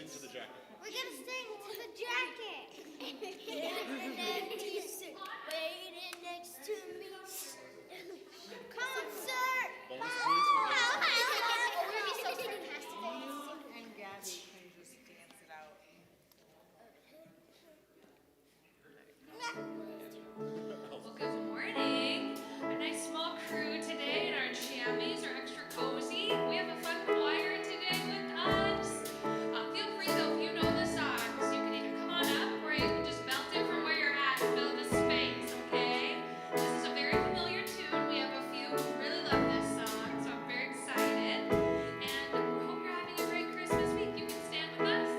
sing to the jacket. We're gonna sing to the jacket. Empty suit waiting next to me. Concert. Bonus points for We're dance. gonna be so sarcastic. And Gabby can just dance it out. Well, good morning. A nice small crew today in our jammies are extra cozy. We have a fun choir today with us. Feel free though, if you know the songs, you can either come on up or you can just belt it from where you're at and fill the space, okay? This is a very familiar tune. We have a few who really love this song, so I'm very excited. And we hope you're having a great Christmas week. You can stand with us.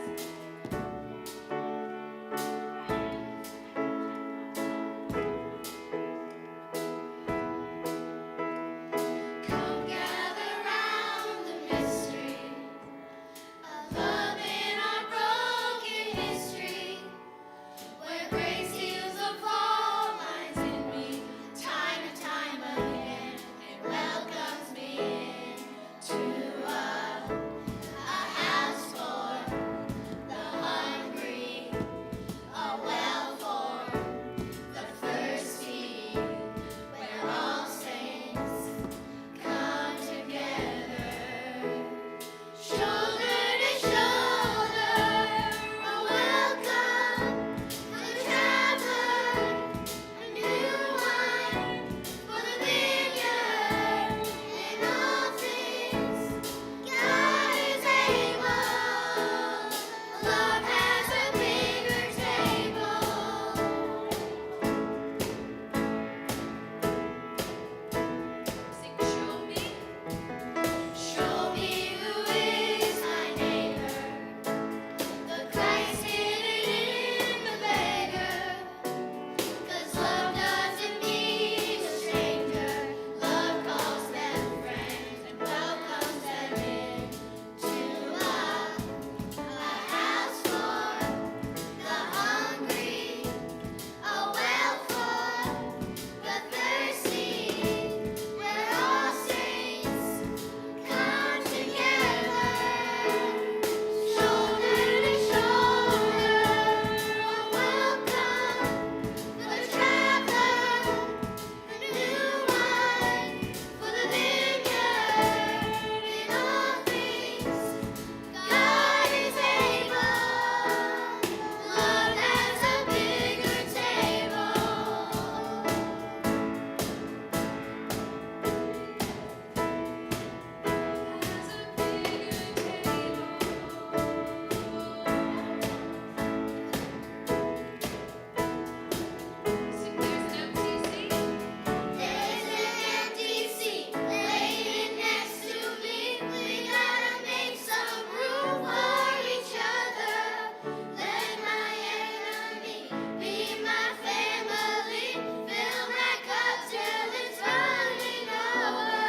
Come gather round the mystery of love in our broken history, where grace heals the fault lines in me, time and time again. It welcomes me into a house for the hungry, a well for the thirsty, where all saints come together, shoulder to shoulder, a welcome for the traveler, a new wine for the vineyard. In all things, God is able. Love has a bigger table. Sing, show me. Show me who is my neighbor, the Christ hidden in the beggar. 'Cause love doesn't need a stranger, love calls them friends and welcomes them into a house for the hungry, a well for the thirsty, where all saints come together, shoulder to shoulder, a welcome for the traveler, a new wine for the vineyard. In all things, God is able. Love has a bigger table. Has a bigger table. Sing, there's an empty seat. There's an empty seat waiting next to me. We gotta make some room for each other. Let my enemy be my family. Fill my cup till it's running over.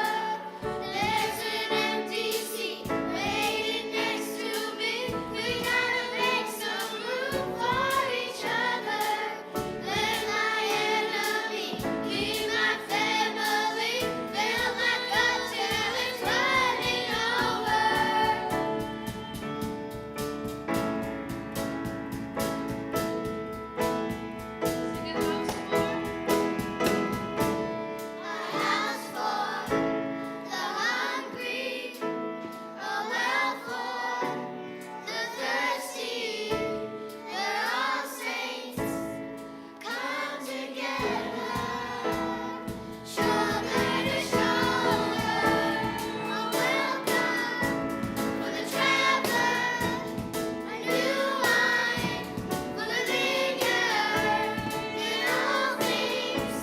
There's an empty seat waiting next to me. We gotta make some room for each other. Let my enemy be my family. Fill my cup till it's running over. Sing a house A house for the hungry, a well for the thirsty, where all saints come together, shoulder to shoulder, a welcome for the traveler, a new wine for the vineyard. In all things,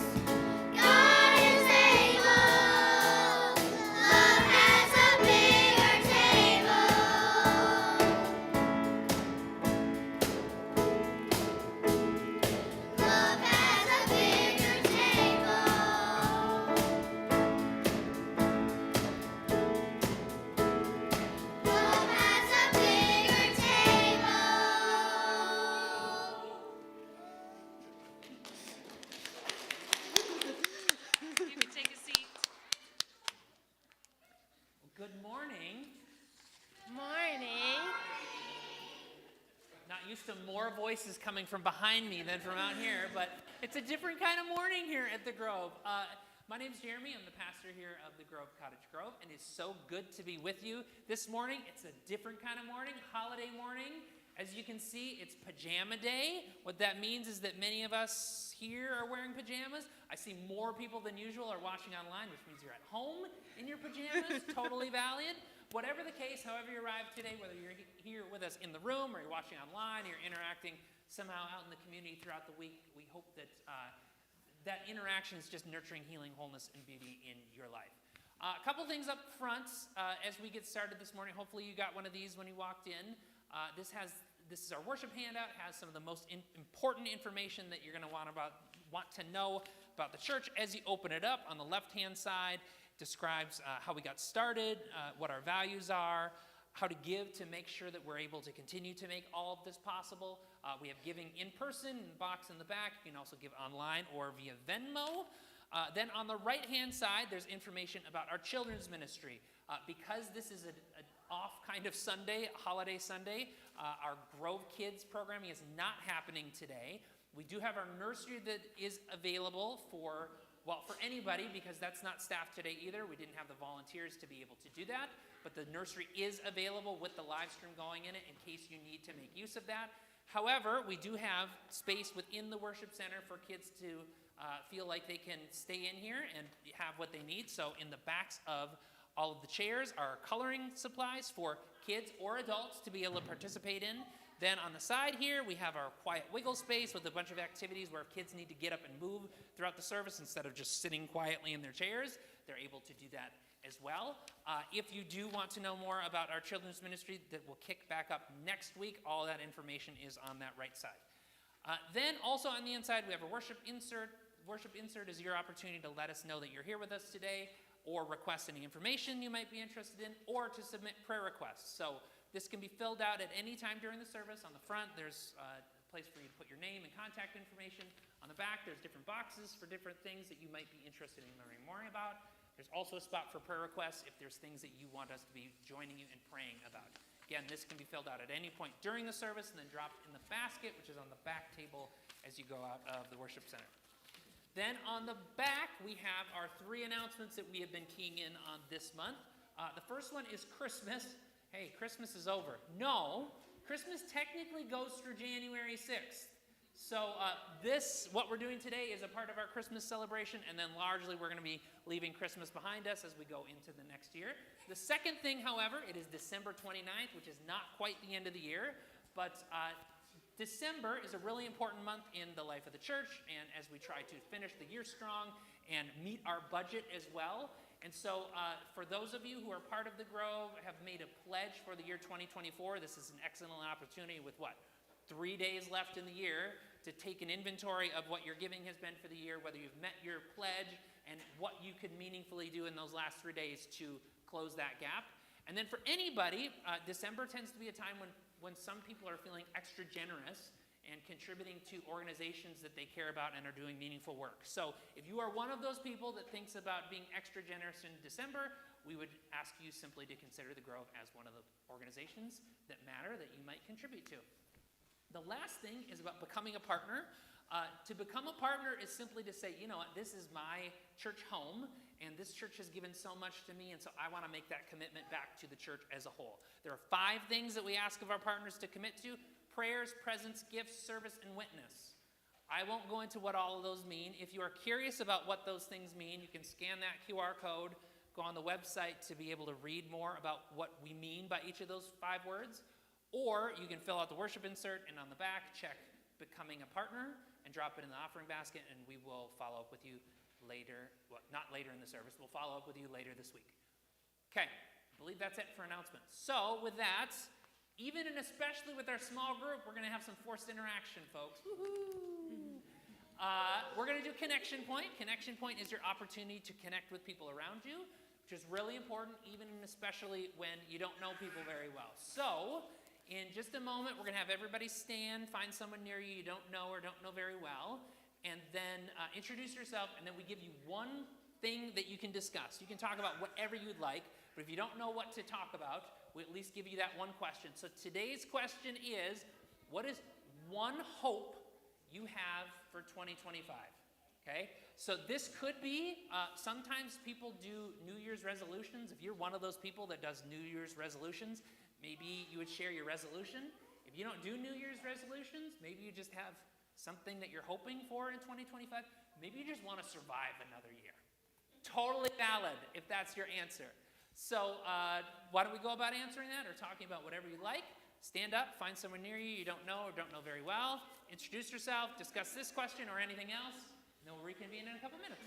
God is able. Love has a bigger table. Love has a bigger table. Love has a bigger table. You can take a seat. Good morning. Morning. used to more voices coming from behind me than from out here, but it's a different kind of morning here at the Grove. My name's Jeremy. I'm the pastor here of the Grove Cottage Grove, and it's so good to be with you this morning. It's a different kind of morning, holiday morning. As you can see, it's pajama day. What that means is that many of us here are wearing pajamas. I see more people than usual are watching online, which means you're at home in your pajamas. Totally valid. Whatever the case, however you arrived today, whether you're here with us in the room or you're watching online, or you're interacting somehow out in the community throughout the week, we hope that that interaction is just nurturing healing, wholeness, and beauty in your life. A couple things up front as we get started this morning. Hopefully you got one of these when you walked in. This is our worship handout. It has some of the most important information that you're going to want to know about the church as you open it up. On the left-hand side, describes how we got started, what our values are, how to give to make sure that we're able to continue to make all of this possible. We have giving in person, in the box in the back. You can also give online or via Venmo. Then on the right-hand side, there's information about our children's ministry. Because this is an off kind of Sunday, holiday Sunday, our Grove Kids programming is not happening today. We do have our nursery that is available for anybody, because that's not staffed today either. We didn't have the volunteers to be able to do that, but the nursery is available with the live stream going in it in case you need to make use of that. However, we do have space within the worship center for kids to feel like they can stay in here and have what they need. So in the backs of all of the chairs are coloring supplies for kids or adults to be able to participate in. Then on the side here, we have our quiet wiggle space with a bunch of activities where if kids need to get up and move throughout the service instead of just sitting quietly in their chairs, they're able to do that as well. If you do want to know more about our children's ministry that will kick back up next week, all that information is on that right side. Then also on the inside, we have a worship insert. Worship insert is your opportunity to let us know that you're here with us today, or request any information you might be interested in, or to submit prayer requests. So this can be filled out at any time during the service. On the front, there's a place for you to put your name and contact information. On the back, there's different boxes for different things that you might be interested in learning more about. There's also a spot for prayer requests if there's things that you want us to be joining you and praying about. Again, this can be filled out at any point during the service and then dropped in the basket, which is on the back table as you go out of the worship center. Then on the back, we have our 3 announcements that we have been keying in on this month. The first one is Christmas. Hey, Christmas is over. No, Christmas technically goes through January 6th. So what we're doing today is a part of our Christmas celebration, and then largely we're going to be leaving Christmas behind us as we go into the next year. The second thing, however, it is December 29th, which is not quite the end of the year, but December is a really important month in the life of the church, and as we try to finish the year strong and meet our budget as well. And so for those of you who are part of the Grove, have made a pledge for the year 2024, this is an excellent opportunity with 3 days left in the year to take an inventory of what your giving has been for the year, whether you've met your pledge, and what you could meaningfully do in those last 3 days to close that gap. And then for anybody, December tends to be a time when some people are feeling extra generous and contributing to organizations that they care about and are doing meaningful work. So if you are one of those people that thinks about being extra generous in December, we would ask you simply to consider the Grove as one of the organizations that matter that you might contribute to. The last thing is about becoming a partner. To become a partner is simply to say, you know what, this is my church home, and this church has given so much to me, and so I want to make that commitment back to the church as a whole. There are 5 things that we ask of our partners to commit to: prayers, presence, gifts, service, and witness. I won't go into what all of those mean. If you are curious about what those things mean, you can scan that QR code, go on the website to be able to read more about what we mean by each of those 5 words, or you can fill out the worship insert and on the back check becoming a partner and drop it in the offering basket, and we will follow up with you later. Well, not later in the service. We'll follow up with you later this week. Okay, I believe that's it for announcements. So with that, even and especially with our small group, we're going to have some forced interaction, folks. Woohoo! We're going to do Connection Point. Connection Point is your opportunity to connect with people around you, which is really important, even and especially when you don't know people very well. So in just a moment, we're going to have everybody stand, find someone near you don't know or don't know very well, and then introduce yourself, and then we give you one thing that you can discuss. You can talk about whatever you'd like, but if you don't know what to talk about, we at least give you that one question. So today's question is, What is one hope you have for 2025? Okay? So this could be, sometimes people do New Year's resolutions. If you're one of those people that does New Year's resolutions, maybe you would share your resolution. If you don't do New Year's resolutions, maybe you just have something that you're hoping for in 2025. Maybe you just want to survive another year. Totally valid if that's your answer. So why don't we go about answering that or talking about whatever you like? Stand up, find someone near you don't know or don't know very well. Introduce yourself, discuss this question or anything else. And then we'll reconvene in a couple minutes.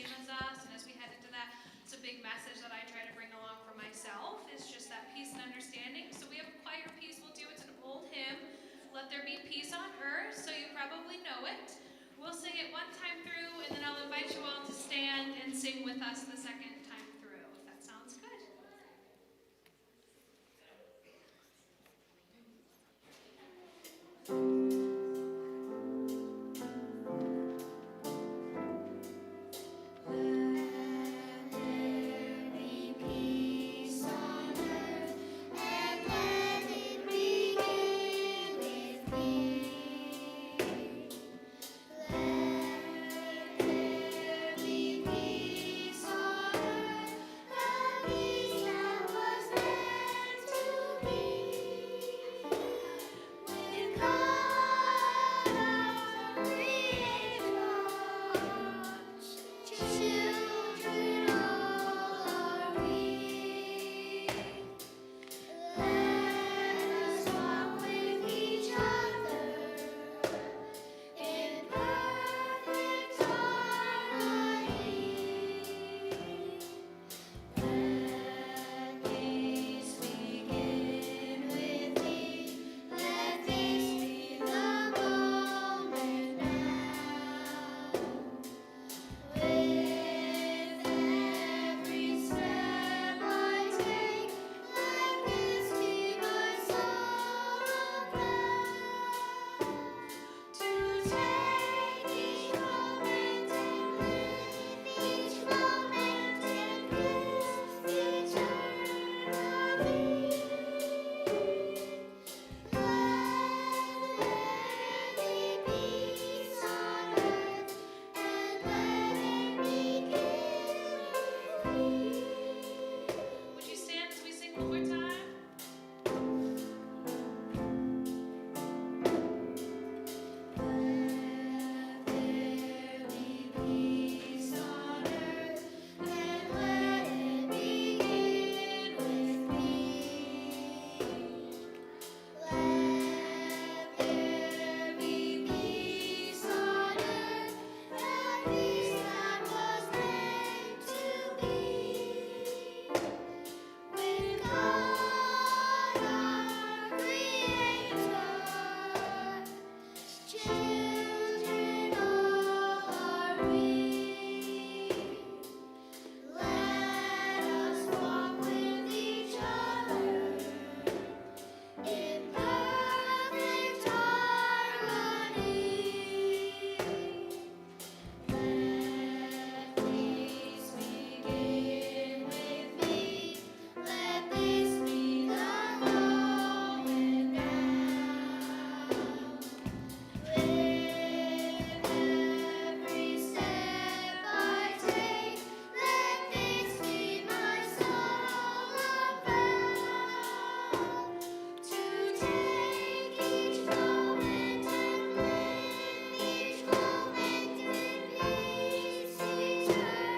same as us, and as we head into that, it's a big message that I try to bring along for myself, is just that peace and understanding. So we have a choir piece we'll do. It's an old hymn, Let There Be Peace on Earth, so you probably know it. We'll sing it one time through, and then I'll invite you all to stand and sing with us the second time through, if that sounds good. Would you stand as we sing one more time? Children are we. Let us walk with each other in perfect harmony. Let peace begin with me. Let this be the moment now. With every step I take, let this be my song of vow. To take each moment and live each moment in peace eternally.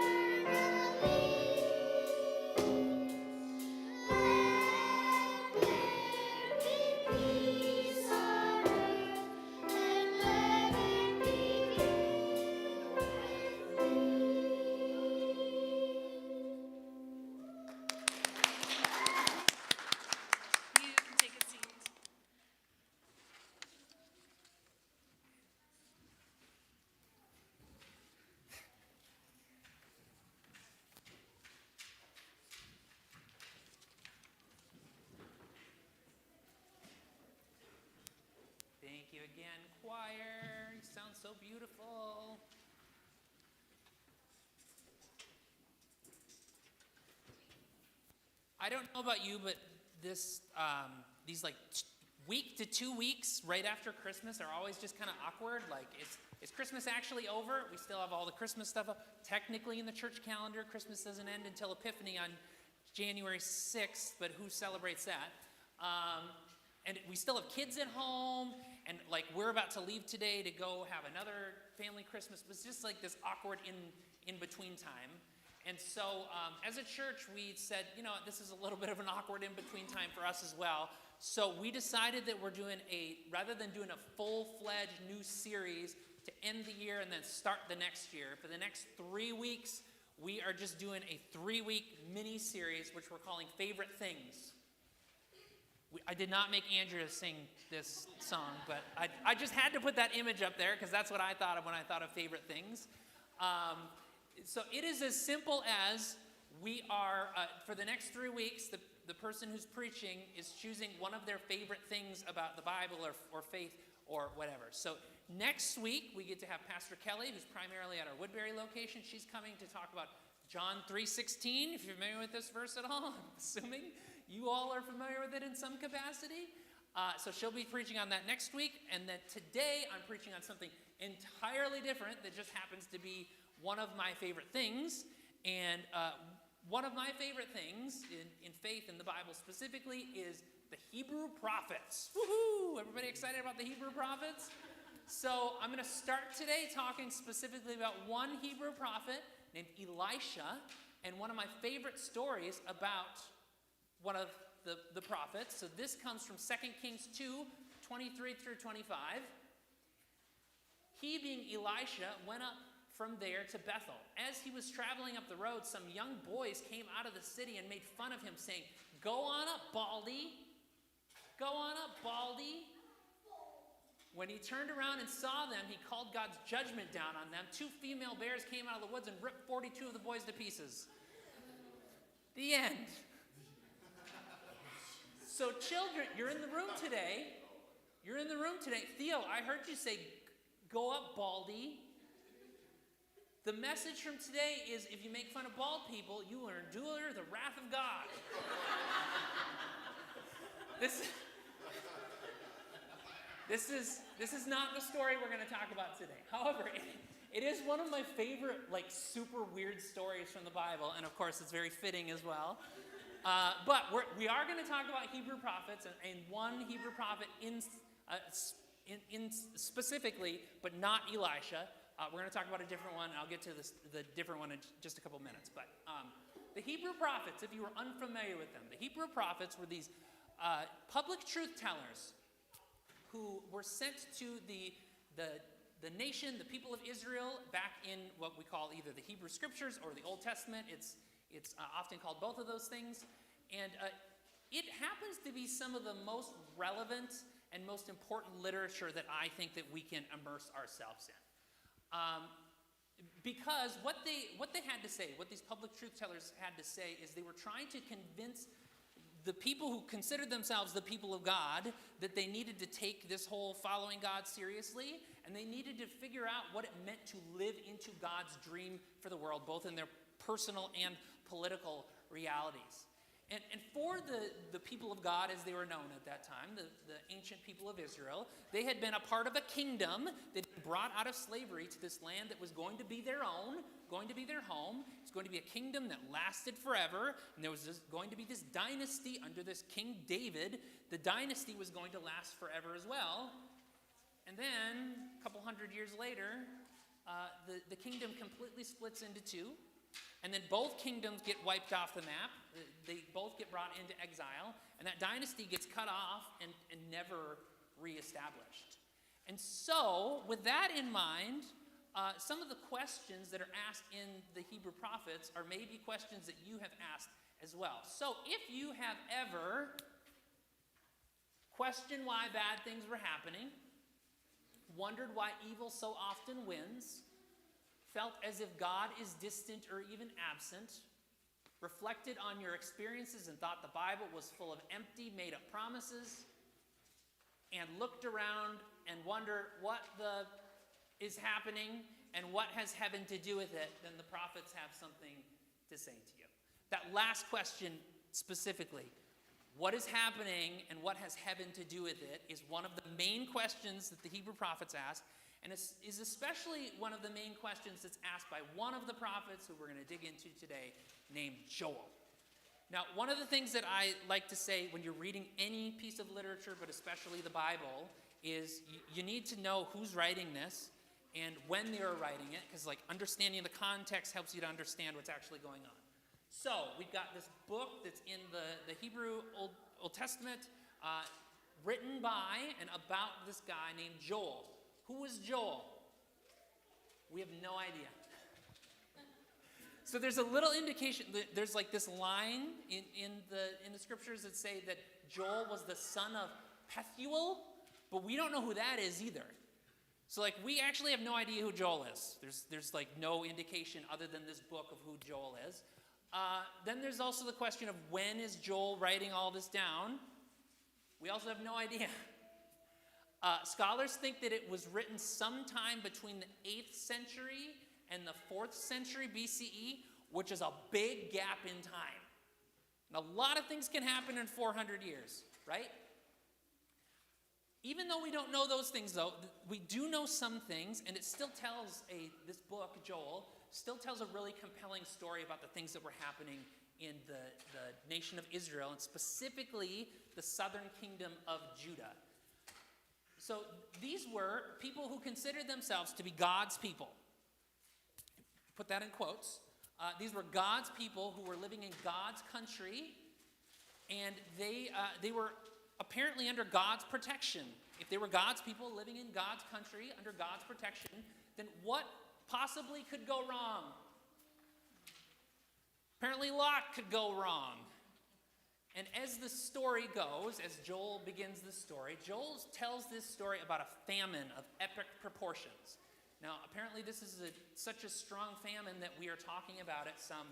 Let there be peace on earth, and let it begin with You can take a seat. Thank you again, choir. You sound so beautiful. I don't know about you, but these like week to 2 weeks right after Christmas are always just kind of awkward. Like, is Christmas actually over? We still have all the Christmas stuff up. Technically in the church calendar, Christmas doesn't end until Epiphany on January 6th, but who celebrates that? And we still have kids at home, and like we're about to leave today to go have another family Christmas. It's just like this awkward in between time. And so as a church, we said, you know, this is a little bit of an awkward in between time for us as well. So we decided that we're doing rather than doing a full-fledged new series, to end the year and then start the next year. For the next 3 weeks, we are just doing a 3-week mini-series, which we're calling Favorite Things. I did not make Andrea sing this song, but I just had to put that image up there because that's what I thought of when I thought of favorite things. So it is as simple as we are, for the next 3 weeks, the person who's preaching is choosing one of their favorite things about the Bible or faith or whatever. So next week, we get to have Pastor Kelly, who's primarily at our Woodbury location. She's coming to talk about John 3:16, if you're familiar with this verse at all. I'm assuming you all are familiar with it in some capacity. So she'll be preaching on that next week. And then today, I'm preaching on something entirely different that just happens to be one of my favorite things. And one of my favorite things in faith in the Bible specifically is the Hebrew prophets. Woohoo! Everybody excited about the Hebrew prophets? So I'm going to start today talking specifically about one Hebrew prophet named Elisha, and one of my favorite stories about one of the prophets. So this comes from 2 Kings 2, 23 through 25. He, being Elisha, went up from there to Bethel. As he was traveling up the road, some young boys came out of the city and made fun of him, saying, "Go on up, Baldy. Go on up, Baldy." When he turned around and saw them, he called God's judgment down on them. 2 female bears came out of the woods and ripped 42 of the boys to pieces. The end. So children, you're in the room today. You're in the room today. Theo, I heard you say, "Go up, Baldy." The message from today is, if you make fun of bald people, you will endure the wrath of God. This is not the story we're going to talk about today. However, it is one of my favorite, super weird stories from the Bible, and of course, it's very fitting as well. But we are going to talk about Hebrew prophets, and one Hebrew prophet in specifically, but not Elisha. We're going to talk about a different one. I'll get to the different one in just a couple minutes. But the Hebrew prophets, if you were unfamiliar with them, the Hebrew prophets were these public truth tellers who were sent to the nation, the people of Israel, back in what we call either the Hebrew Scriptures or the Old Testament. It's often called both of those things. And it happens to be some of the most relevant and most important literature that I think that we can immerse ourselves in. Because what they had to say, what these public truth tellers had to say, is they were trying to convince the people who considered themselves the people of God that they needed to take this whole following God seriously, and they needed to figure out what it meant to live into God's dream for the world, both in their personal and political realities. And for the people of God, as they were known at that time, the ancient people of Israel, they had been a part of a kingdom that brought out of slavery to this land that was going to be their own, going to be their home. It's going to be a kingdom that lasted forever, and there was going to be this dynasty under this King David. The dynasty was going to last forever as well. And then, a couple hundred years later, the kingdom completely splits into two. And then both kingdoms get wiped off the map. They both get brought into exile. And that dynasty gets cut off and never reestablished. And so, with that in mind, some of the questions that are asked in the Hebrew prophets are maybe questions that you have asked as well. So, if you have ever questioned why bad things were happening, wondered why evil so often wins, felt as if God is distant or even absent, reflected on your experiences and thought the Bible was full of empty, made-up promises, and looked around and wondered what is happening and what has heaven to do with it, then the prophets have something to say to you. That last question specifically, what is happening and what has heaven to do with it, is one of the main questions that the Hebrew prophets ask. And is especially one of the main questions that's asked by one of the prophets who we're going to dig into today, named Joel. Now, one of the things that I like to say when you're reading any piece of literature, but especially the Bible, is you need to know who's writing this and when they're writing it, because understanding the context helps you to understand what's actually going on. So we've got this book that's in the Hebrew Old Testament, written by and about this guy named Joel. Who was Joel? We have no idea. So there's a little indication, there's like this line in the scriptures that say that Joel was the son of Pethuel, but we don't know who that is either. So like we actually have no idea who Joel is. There's like no indication other than this book of who Joel is. Then there's also the question of when is Joel writing all this down? We also have no idea. Scholars think that it was written sometime between the 8th century and the 4th century BCE, which is a big gap in time. And a lot of things can happen in 400 years, right? Even though we don't know those things, though, we do know some things, and it still tells this book, Joel, still tells a really compelling story about the things that were happening in the nation of Israel, and specifically the southern kingdom of Judah. So these were people who considered themselves to be God's people. Put that in quotes. These were God's people who were living in God's country, and they were apparently under God's protection. If they were God's people living in God's country under God's protection, then what possibly could go wrong? Apparently a lot could go wrong. And as the story goes, as Joel begins the story, Joel tells this story about a famine of epic proportions. Now, apparently this is such a strong famine that we are talking about it some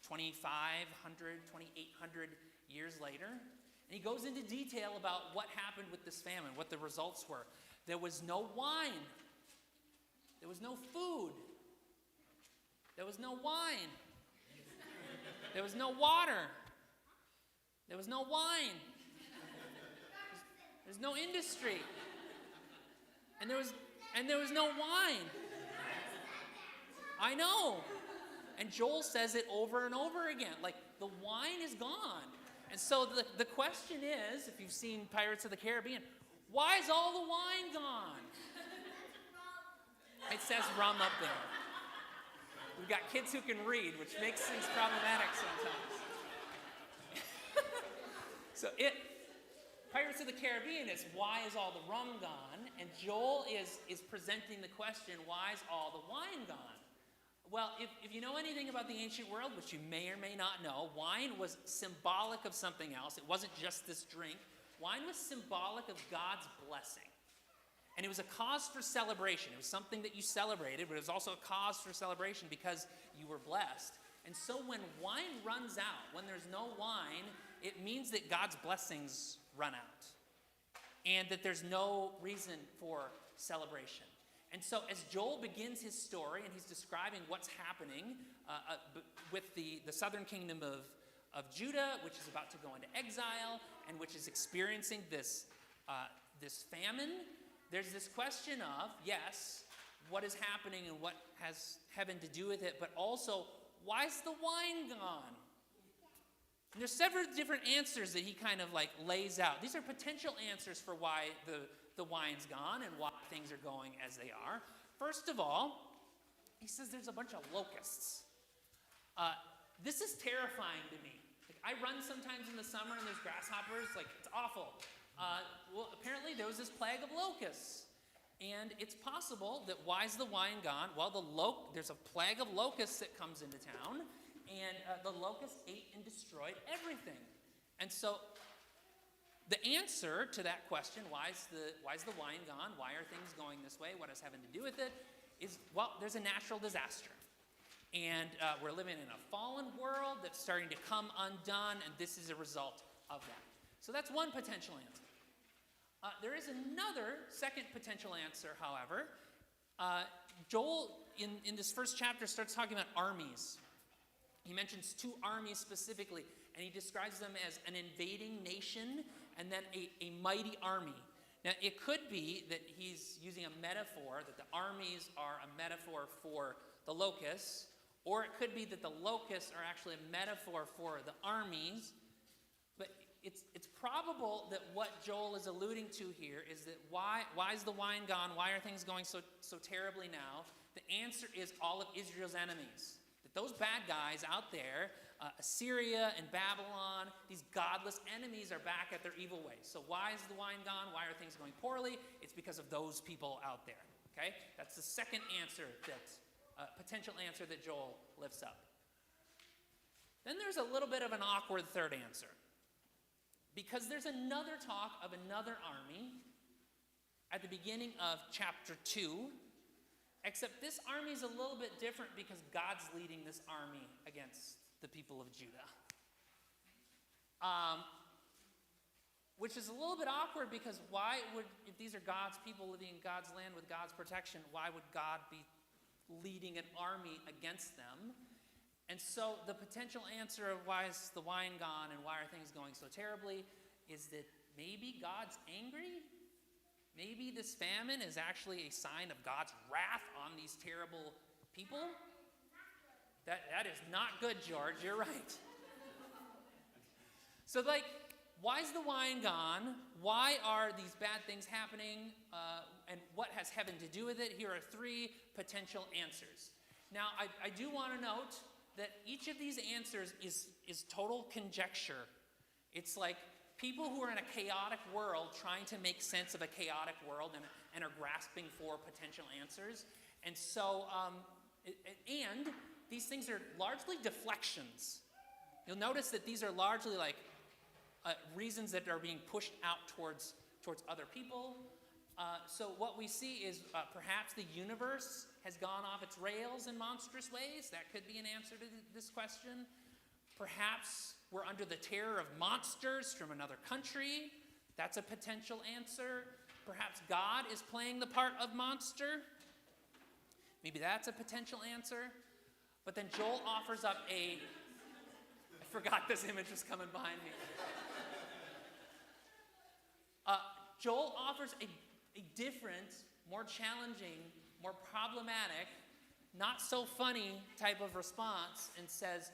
2,500, 2,800 years later. And he goes into detail about what happened with this famine, what the results were. There was no wine. There was no food. There was no wine. There was no water. There was no wine. There's no industry. And there was no wine. I know. And Joel says it over and over again. Like, the wine is gone. And so the question is, if you've seen Pirates of the Caribbean, why is all the wine gone? It says rum up there. We've got kids who can read, which makes things problematic sometimes. So Pirates of the Caribbean is why is all the rum gone? And Joel is presenting the question, why is all the wine gone? Well, if you know anything about the ancient world, which you may or may not know, wine was symbolic of something else. It wasn't just this drink. Wine was symbolic of God's blessing. And it was a cause for celebration. It was something that you celebrated, but it was also a cause for celebration because you were blessed. And so when wine runs out, when there's no wine, it means that God's blessings run out and that there's no reason for celebration. And so as Joel begins his story and he's describing what's happening with the southern kingdom of Judah, which is about to go into exile and which is experiencing this famine, there's this question of, yes, what is happening and what has heaven to do with it, but also, why is the wine gone? And there's several different answers that he kind of like lays out. These are potential answers for why the wine's gone and why things are going as they are. First of all, he says there's a bunch of locusts. This is terrifying to me. Like, I run sometimes in the summer and there's grasshoppers. Like, it's awful. Well, apparently there was this plague of locusts. And it's possible that why is the wine gone? Well, there's a plague of locusts that comes into town, and the locusts ate and destroyed everything. And so the answer to that question, why is the wine gone? Why are things going this way? What is having to do with it? Is, well, there's a natural disaster. And we're living in a fallen world that's starting to come undone, and this is a result of that. So that's one potential answer. There is another second potential answer, however. Joel, in this first chapter, starts talking about armies. He mentions two armies specifically, and he describes them as an invading nation and then a mighty army. Now, it could be that he's using a metaphor, that the armies are a metaphor for the locusts, or it could be that the locusts are actually a metaphor for the armies. But it's probable that what Joel is alluding to here is that why is the wine gone? Why are things going so terribly now? The answer is all of Israel's enemies. That those bad guys out there, Assyria and Babylon, these godless enemies are back at their evil ways. So why is the wine gone? Why are things going poorly? It's because of those people out there. Okay? That's the second answer that potential answer that Joel lifts up. Then there's a little bit of an awkward third answer, because there's another talk of another army at the beginning of chapter 2, except this army is a little bit different because God's leading this army against the people of Judah. Which is a little bit awkward, because why would, if these are God's people living in God's land with God's protection, why would God be leading an army against them? And so the potential answer of why is the wine gone and why are things going so terribly is that maybe God's angry. Maybe this famine is actually a sign of God's wrath on these terrible people. That is not good, George. You're right. So, why is the wine gone? Why are these bad things happening? And what has heaven to do with it? Here are 3 potential answers. Now, I do want to note that each of these answers is total conjecture. It's like people who are in a chaotic world trying to make sense of a chaotic world and are grasping for potential answers. And so, and these things are largely deflections. You'll notice that these are largely reasons that are being pushed out towards other people. So what we see is perhaps the universe has gone off its rails in monstrous ways. That could be an answer to this question. Perhaps we're under the terror of monsters from another country. That's a potential answer. Perhaps God is playing the part of monster. Maybe that's a potential answer. But then Joel offers up I forgot this image was coming behind me. Joel offers a different, more challenging, more problematic, not so funny type of response, and says,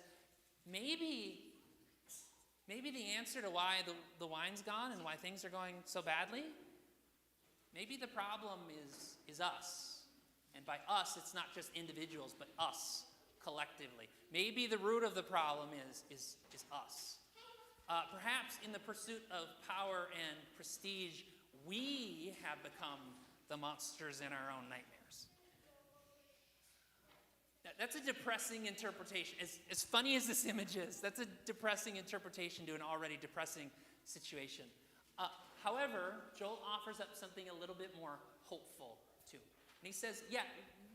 maybe the answer to why the wine's gone and why things are going so badly, maybe the problem is us. And by us, it's not just individuals, but us collectively. Maybe the root of the problem is us. Perhaps in the pursuit of power and prestige, we have become the monsters in our own nightmares. That's a depressing interpretation. As funny as this image is, that's a depressing interpretation to an already depressing situation. However, Joel offers up something a little bit more hopeful, too. And he says, yeah,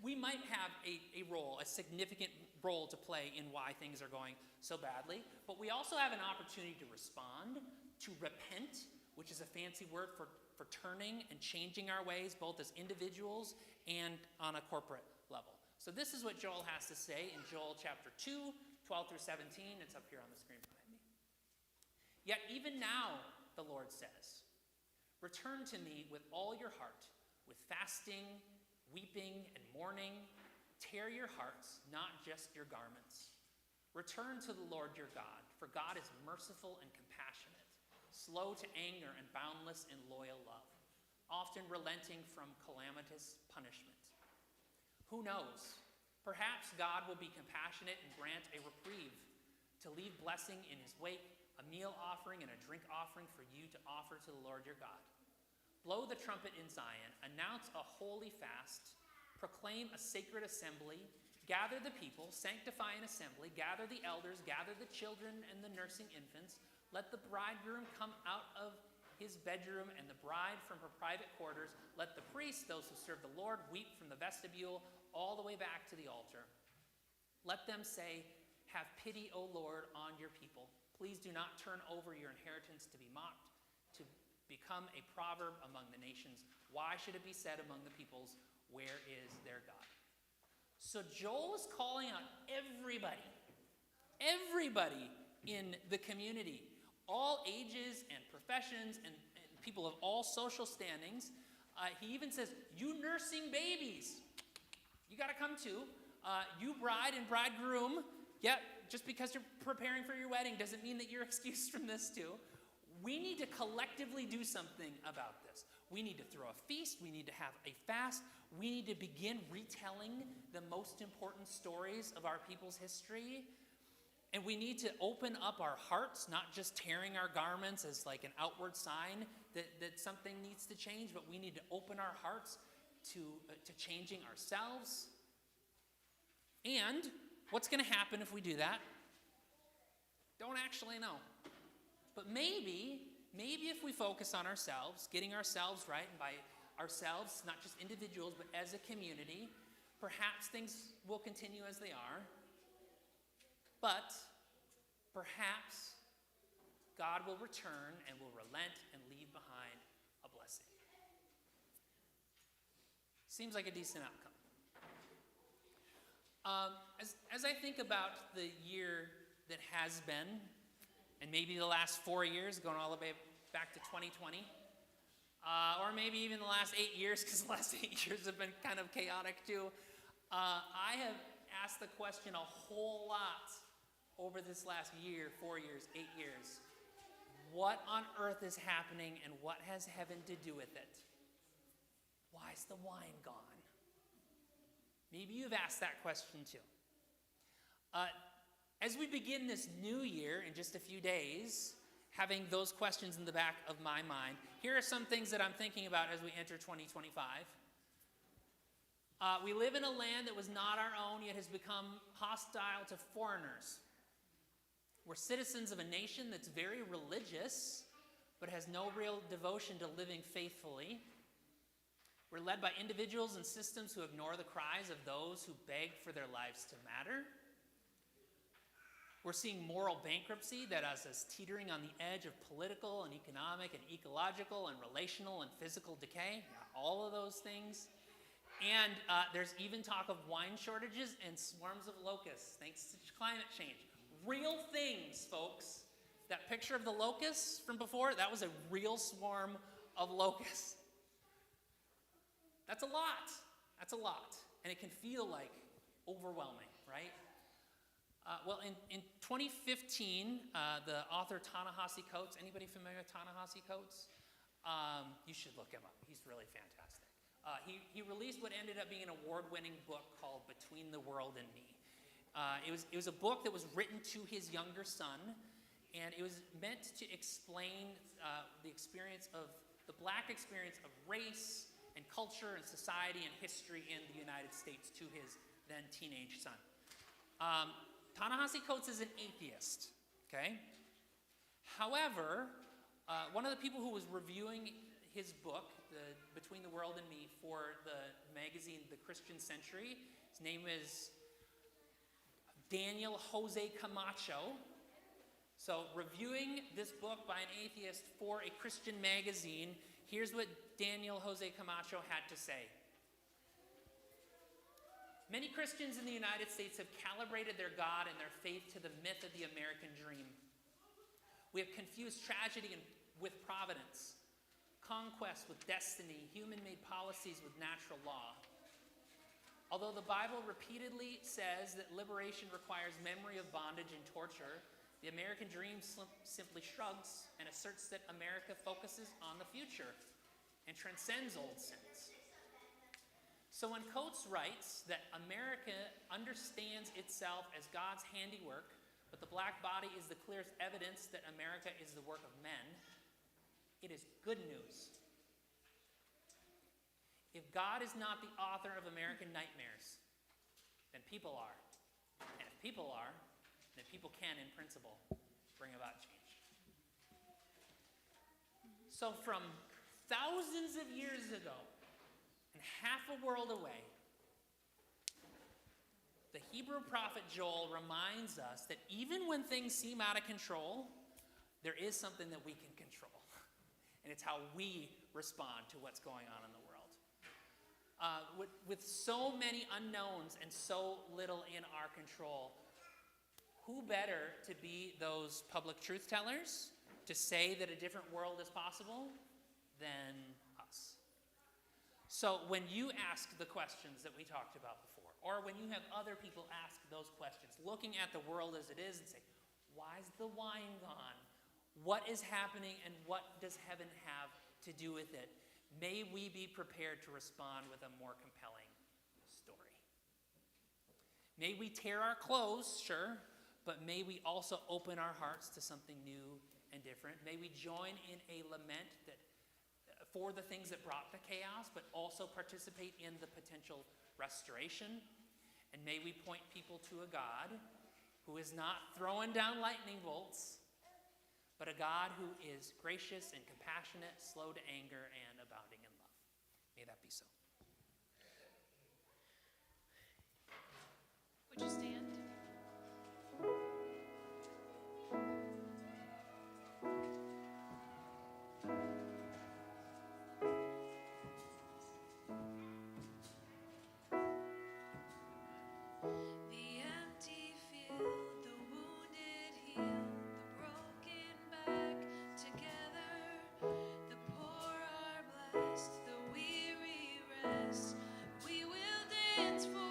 we might have a significant role to play in why things are going so badly, but we also have an opportunity to respond, to repent, which is a fancy word for turning and changing our ways, both as individuals and on a corporate level. So this is what Joel has to say in Joel chapter 2, 12 through 17. It's up here on the screen behind me. Yet even now, the Lord says, return to me with all your heart, with fasting, weeping, and mourning. Tear your hearts, not just your garments. Return to the Lord your God, for God is merciful and compassionate, slow to anger and boundless in loyal love, often relenting from calamitous punishment. Who knows? Perhaps God will be compassionate and grant a reprieve, to leave blessing in his wake, a meal offering and a drink offering for you to offer to the Lord your God. Blow the trumpet in Zion, announce a holy fast, proclaim a sacred assembly, gather the people, sanctify an assembly, gather the elders, gather the children and the nursing infants. Let the bridegroom come out of his bedroom and the bride from her private quarters. Let the priests, those who serve the Lord, weep from the vestibule all the way back to the altar. Let them say, have pity, O Lord, on your people. Please do not turn over your inheritance to be mocked, to become a proverb among the nations. Why should it be said among the peoples, where is their God? So Joel is calling on everybody in the community, all ages and professions and people of all social standings. He even says, you nursing babies, you got to come too. You bride and bridegroom, just because you're preparing for your wedding doesn't mean that you're excused from this too. We need to collectively do something about this. We need to throw a feast. We need to have a fast. We need to begin retelling the most important stories of our people's history. And we need to open up our hearts, not just tearing our garments as like an outward sign that something needs to change, but we need to open our hearts to changing ourselves. And what's going to happen if we do that? Don't actually know. But maybe if we focus on ourselves, getting ourselves right, and by ourselves, not just individuals, but as a community, perhaps things will continue as they are. But perhaps God will return and will relent and leave behind a blessing. Seems like a decent outcome. As I think about the year that has been, and maybe the last 4 years, going all the way back to 2020, or maybe even the last 8 years, because the last 8 years have been kind of chaotic too, I have asked the question a whole lot over this last year, 4 years, 8 years. What on earth is happening, and what has heaven to do with it? Why is the wine gone? Maybe you've asked that question too. As we begin this new year in just a few days, having those questions in the back of my mind, here are some things that I'm thinking about as we enter 2025. We live in a land that was not our own, yet has become hostile to foreigners. We're citizens of a nation that's very religious, but has no real devotion to living faithfully. We're led by individuals and systems who ignore the cries of those who beg for their lives to matter. We're seeing moral bankruptcy that has us teetering on the edge of political and economic and ecological and relational and physical decay. Yeah, all of those things. And there's even talk of wine shortages and swarms of locusts, thanks to climate change. Real things, folks. That picture of the locusts from before, that was a real swarm of locusts. That's a lot. That's a lot. And it can feel like overwhelming, right? Well, in 2015, the author Ta-Nehisi Coates, anybody familiar with Ta-Nehisi Coates? You should look him up. He's really fantastic. He released what ended up being an award-winning book called Between the World and Me. It was a book that was written to his younger son, and it was meant to explain the experience of the black experience of race and culture and society and history in the United States to his then teenage son. Ta-Nehisi Coates is an atheist, okay? However, one of the people who was reviewing his book, Between the World and Me, for the magazine The Christian Century, his name is Daniel Jose Camacho. So, reviewing this book by an atheist for a Christian magazine, here's what Daniel Jose Camacho had to say. Many Christians in the United States have calibrated their God and their faith to the myth of the American dream. We have confused tragedy with providence, conquest with destiny, human-made policies with natural law. Although the Bible repeatedly says that liberation requires memory of bondage and torture, the American dream simply shrugs and asserts that America focuses on the future and transcends old sins. So when Coates writes that America understands itself as God's handiwork, but the black body is the clearest evidence that America is the work of men, it is good news. If God is not the author of American nightmares, then people are. And if people are, then people can, in principle, bring about change. So from thousands of years ago, and half a world away, the Hebrew prophet Joel reminds us that even when things seem out of control, there is something that we can control. And it's how we respond to what's going on in the world. With so many unknowns and so little in our control, who better to be those public truth tellers to say that a different world is possible than us? So when you ask the questions that we talked about before, or when you have other people ask those questions, looking at the world as it is and say, why is the wine gone? What is happening and what does heaven have to do with it? May we be prepared to respond with a more compelling story. May we tear our clothes, sure, but may we also open our hearts to something new and different. May we join in a lament that for the things that brought the chaos, but also participate in the potential restoration. And may we point people to a God who is not throwing down lightning bolts, but a God who is gracious and compassionate, slow to anger, and abounding in love. May that be so. Would you stand? The empty field, the wounded healed, the broken back together. The poor are blessed, the weary rest. We will dance forever.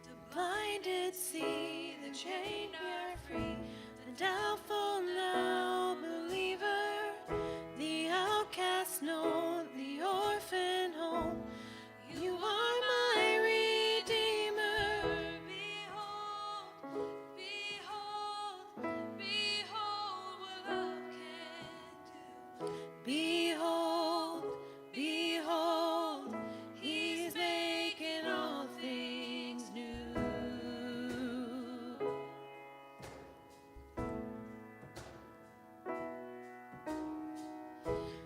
The blinded see, the chained are free, the doubtful now believer, the outcast know, the orphan home. You are my Redeemer. Behold, behold, behold what love can do. Behold, behold, He's making all things new.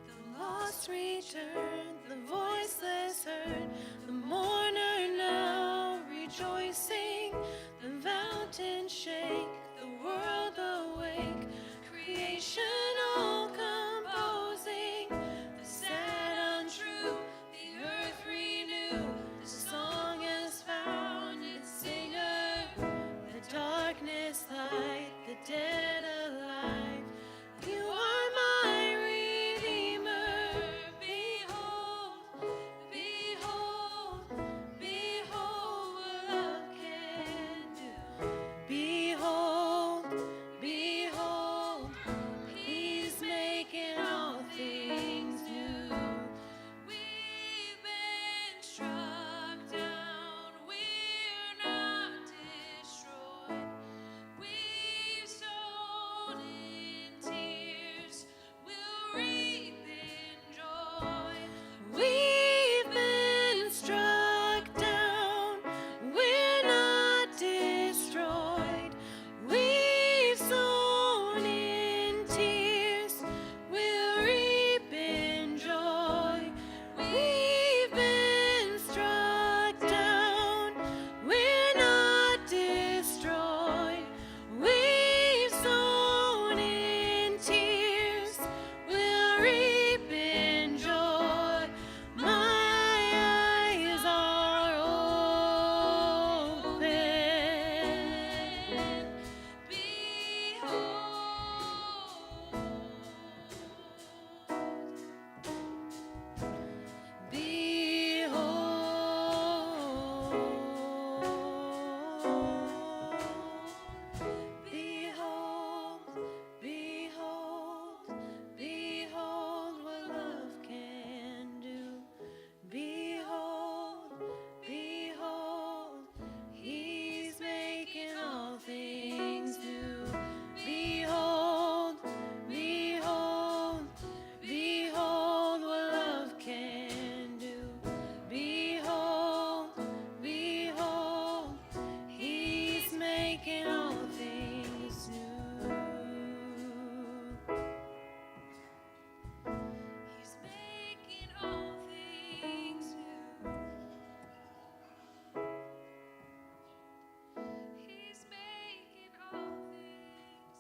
The lost return, the voiceless heard, the mourner now rejoicing, the mountains shake, the world awake, creation all composing, the sad untrue, the earth renew, the song has found its singer, the darkness light, the dead alive. You are my Redeemer. Behold, behold, behold what love can do. Behold, behold, He's making all things new. We've been struck down, we're not destroyed. We've sown in tears, we'll reap in joy. We've been struck down, we're not destroyed. We've sown in tears, we'll reap in joy. We've been struck down, we're not destroyed. We've sown in tears, we'll reap in joy. My eyes are open. Behold, behold, behold what love can do. Behold, behold, He's making all things new. Behold, behold, behold what love can do. Behold, behold, He's making all things new. He's making all things new. He's making all things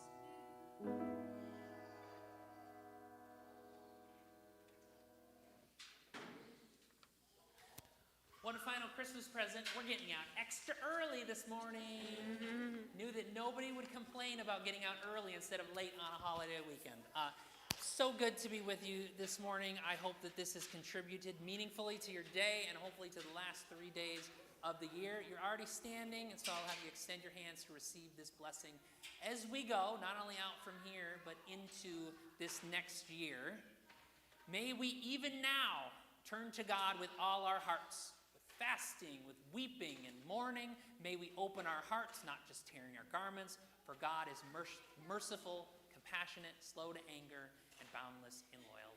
new. One final Christmas present. We're getting out extra early this morning. Knew that nobody would complain about getting out early instead of late on a holiday weekend. So good to be with you this morning. I hope that this has contributed meaningfully to your day and hopefully to the last 3 days of the year. You're already standing, and so I'll have you extend your hands to receive this blessing as we go, not only out from here, but into this next year. May we even now turn to God with all our hearts, with fasting, with weeping and mourning. May we open our hearts, not just tearing our garments, for God is merciful, compassionate, compassionate, slow to anger, and boundless in loyalty.